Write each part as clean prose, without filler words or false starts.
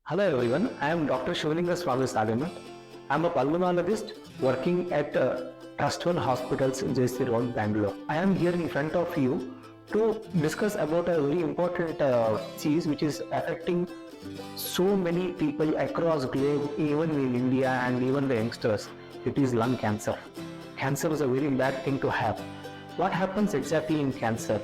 Hello everyone, I am Dr. Shivalingaswamy Salimath. I am a pulmonologist working at Trustwell Hospitals in JC Road, Bangalore. I am here in front of you to discuss about a very important disease which is affecting so many people across globe, even in India and even the youngsters. It is lung cancer. Cancer is a very bad thing to have. What happens exactly in cancer?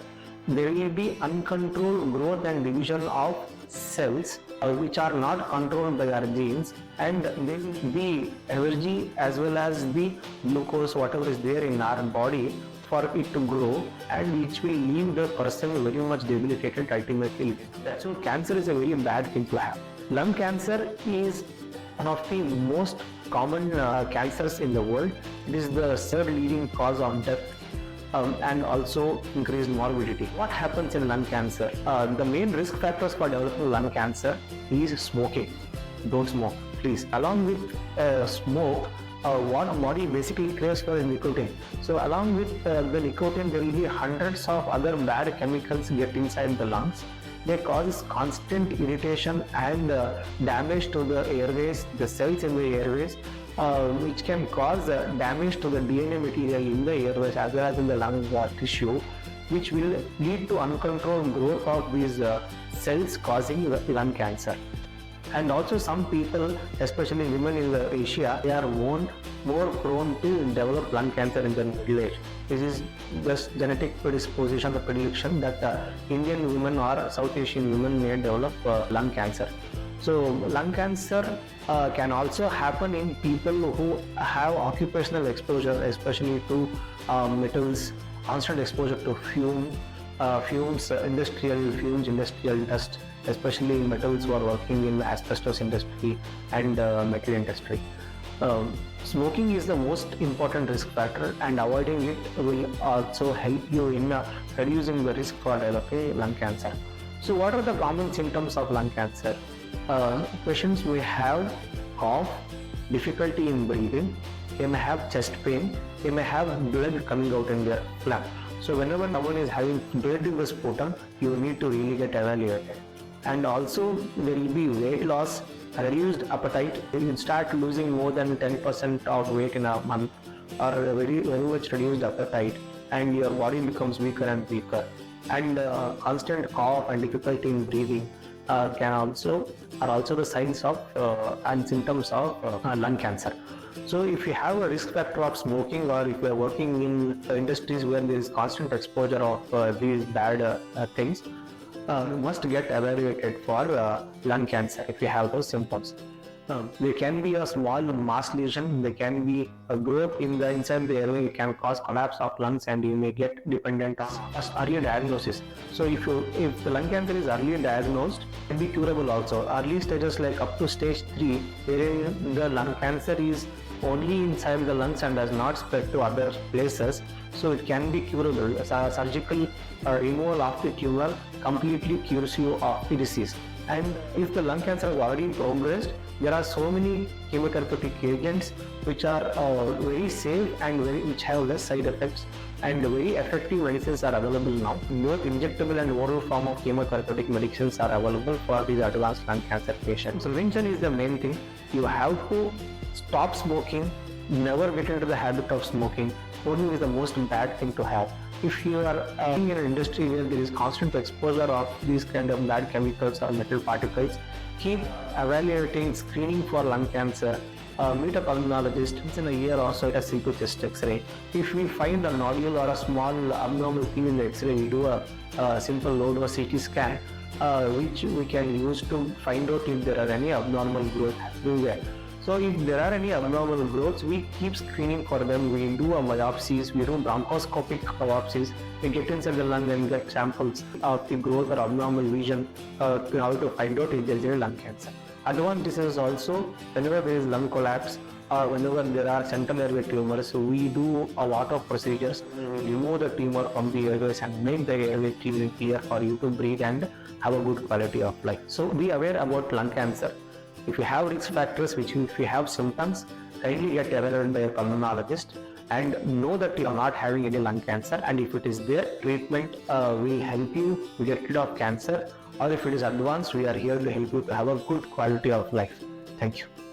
There will be uncontrolled growth and division of cells which are not controlled by our genes, and there will be energy as well as the glucose, whatever is there in our body, for it to grow, and which will leave the person very much debilitated ultimately. So cancer is a very bad thing to have. Lung cancer is one of the most common cancers in the world. It is the third leading cause of death and also increased morbidity. What happens in lung cancer? The main risk factors for developing lung cancer is smoking. Don't smoke, please. Along with smoke, what body basically craves for is nicotine. So along with the nicotine, there will be hundreds of other bad chemicals get inside the lungs. They cause constant irritation and damage to the airways, the cells in the airways, which can cause damage to the DNA material in the airways as well as in the lung tissue, which will lead to uncontrolled growth of these cells causing lung cancer. And also some people, especially women in Asia, they are more prone to develop lung cancer in the middle age. This is just genetic predisposition, the predilection that Indian women or South Asian women may develop lung cancer. So lung cancer can also happen in people who have occupational exposure, especially to metals, constant exposure to fumes, industrial fumes, industrial dust, especially metals who are working in the asbestos industry and metal industry. Smoking is the most important risk factor, and avoiding it will also help you in reducing the risk for developing lung cancer. So what are the common symptoms of lung cancer? Patients may have cough, difficulty in breathing, they may have chest pain, they may have blood coming out in their phlegm. So whenever someone is having blood in the sputum, you need to really get evaluated. And also there will be weight loss, reduced appetite. You can start losing more than 10% of weight in a month, or very much reduced appetite, and your body becomes weaker and weaker. And constant cough and difficulty in breathing are also the signs of and symptoms of lung cancer. So if you have a risk factor of smoking, or if you are working in industries where there is constant exposure of these bad things, you must get evaluated for lung cancer if you have those symptoms. There can be a small mass lesion, there can be a growth inside the airway, it can cause collapse of lungs, and you may get dependent on early diagnosis. So if the lung cancer is early diagnosed, it can be curable also. Early stages like up to stage 3, wherein the lung cancer is only inside the lungs and does not spread to other places, so it can be curable. Surgical removal of the tumor completely cures you of the disease. And if the lung cancer has already progressed, there are so many chemotherapeutic agents which are very safe and which have less side effects, and very effective medicines are available now. Both injectable and oral form of chemotherapeutic medicines are available for these advanced lung cancer patients. So prevention is the main thing. You have to stop smoking, never get into the habit of smoking. Smoking is the most bad thing to have. If you are in an industry where there is constant exposure of these kind of bad chemicals or metal particles, keep evaluating, screening for lung cancer. Meet a pulmonologist once in a year or so, a simple chest X-ray. If we find a nodule or a small abnormal thing in the X-ray, we do a simple low dose CT scan, which we can use to find out if there are any abnormal growth happening there. So if there are any abnormal growths, we keep screening for them. We do biopsies, we do bronchoscopic biopsies. We get inside the lung and get samples of the growth or abnormal lesion in order to find out if there is any lung cancer. Advanced disease also, whenever there is lung collapse or whenever there are central airway tumors, so we do a lot of procedures. Remove the tumor from the airways and make the airway clear for you to breathe and have a good quality of life. So be aware about lung cancer. If you have risk factors, if you have symptoms, kindly get evaluated by a pulmonologist and know that you are not having any lung cancer, and if it is there, treatment will help you get rid of cancer or if it is advanced, we are here to help you to have a good quality of life. Thank you.